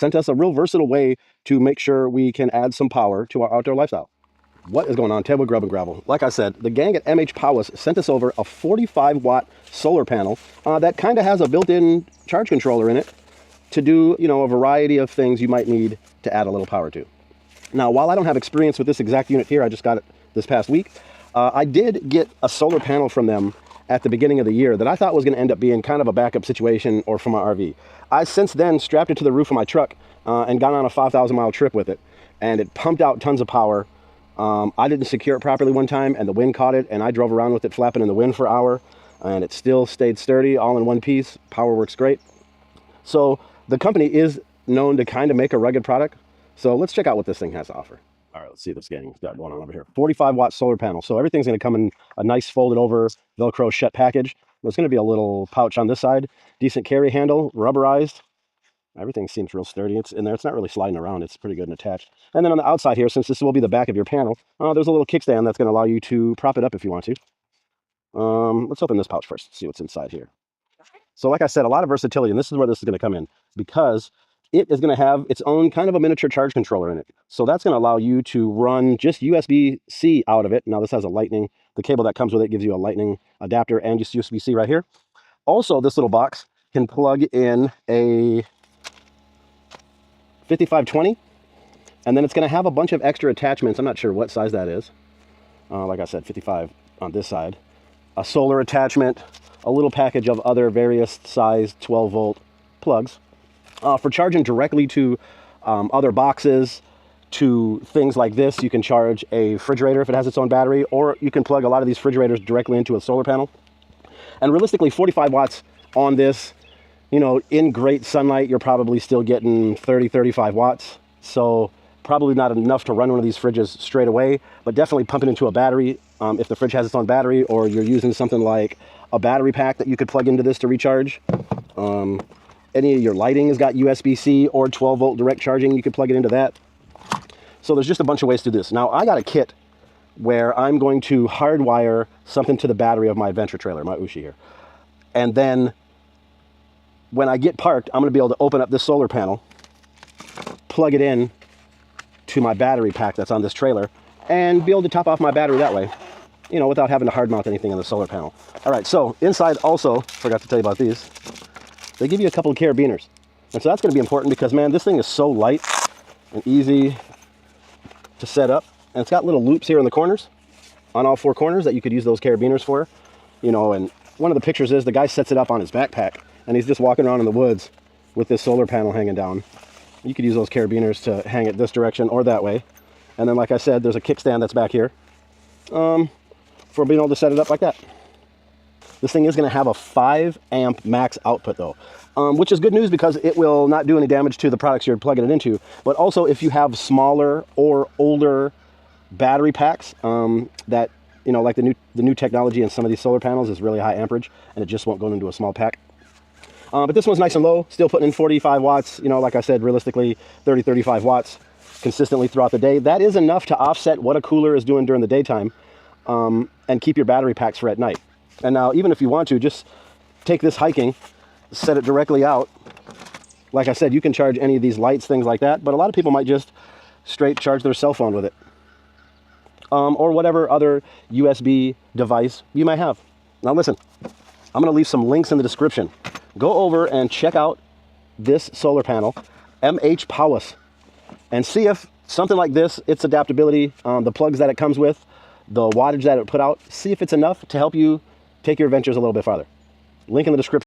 sent us a real versatile way to make sure we can add some power to our outdoor lifestyle. What is going on? Ted with Grub and Gravel. Like I said, the gang at MHPOWOS sent us over a 45-watt solar panel that kind of has a built-in charge controller in it to do, you know, a variety of things you might need to add a little power to. Now, while I don't have experience with this exact unit here, I just got it this past week, I did get a solar panel from them at the beginning of the year that I thought was going to end up being kind of a backup situation or for my RV. I since then strapped it to the roof of my truck and gone on a 5,000-mile trip with it, and it pumped out tons of power. I didn't secure it properly one time, and the wind caught it, and I drove around with it flapping in the wind for an hour, and it still stayed sturdy, all in one piece. Power works great. So the company is known to kind of make a rugged product. So let's check out what this thing has to offer. All right, let's see this gang's got going on over here. 45-watt solar panel. So everything's going to come in a nice folded over Velcro shut package. There's going to be a little pouch on this side. Decent carry handle, rubberized. Everything seems real sturdy. It's in there. It's not really sliding around. It's pretty good and attached. And then on the outside here, since this will be the back of your panel, there's a little kickstand that's going to allow you to prop it up if you want to. Let's open this pouch first, see what's inside here. So like I said, a lot of versatility, and this is where this is going to come in, because it is going to have its own kind of a miniature charge controller in it. So that's going to allow you to run just USB-C out of it. Now this has a lightning, the cable that comes with it gives you a lightning adapter and just USB-C right here. Also, this little box can plug in a 5520, and then it's going to have a bunch of extra attachments. I'm not sure what size that is. Like I said, 55 on this side. A solar attachment, a little package of other various size 12-volt plugs for charging directly to other boxes, to things like this. You can charge a refrigerator if it has its own battery, or you can plug a lot of these refrigerators directly into a solar panel. And realistically, 45 watts on this, you know, in great sunlight, you're probably still getting 30, 35 watts. So probably not enough to run one of these fridges straight away, but definitely pump it into a battery if the fridge has its own battery, or you're using something like a battery pack that you could plug into this to recharge. Any of your lighting has got USB-C or 12-volt direct charging. You could plug it into that. So there's just a bunch of ways to do this. Now, I got a kit where I'm going to hardwire something to the battery of my adventure trailer, my Ushi here. And then when I get parked, I'm going to be able to open up this solar panel, plug it in to my battery pack that's on this trailer, and be able to top off my battery that way, you know, without having to hard mount anything on the solar panel. All right, so inside also, forgot to tell you about these, they give you a couple of carabiners. And so that's going to be important because, man, this thing is so light and easy to set up. And it's got little loops here in the corners, on all four corners, that you could use those carabiners for. You know, and one of the pictures is the guy sets it up on his backpack, and he's just walking around in the woods with this solar panel hanging down. You could use those carabiners to hang it this direction or that way. And then, like I said, there's a kickstand that's back here for being able to set it up like that. This thing is going to have a 5 amp max output though, which is good news because it will not do any damage to the products you're plugging it into. But also, if you have smaller or older battery packs that, you know, like the new technology in some of these solar panels is really high amperage, and it just won't go into a small pack. But this one's nice and low, still putting in 45 watts, you know, like I said, realistically 30, 35 watts consistently throughout the day. That is enough to offset what a cooler is doing during the daytime and keep your battery packs for at night. And now, even if you want to, just take this hiking, set it directly out. Like I said, you can charge any of these lights, things like that, but a lot of people might just straight charge their cell phone with it. Or whatever other USB device you might have. Now listen, I'm gonna leave some links in the description. Go over and check out this solar panel, MHPOWOS, and see if something like this, its adaptability, the plugs that it comes with, the wattage that it put out, see if it's enough to help you take your adventures a little bit farther. Link in the description.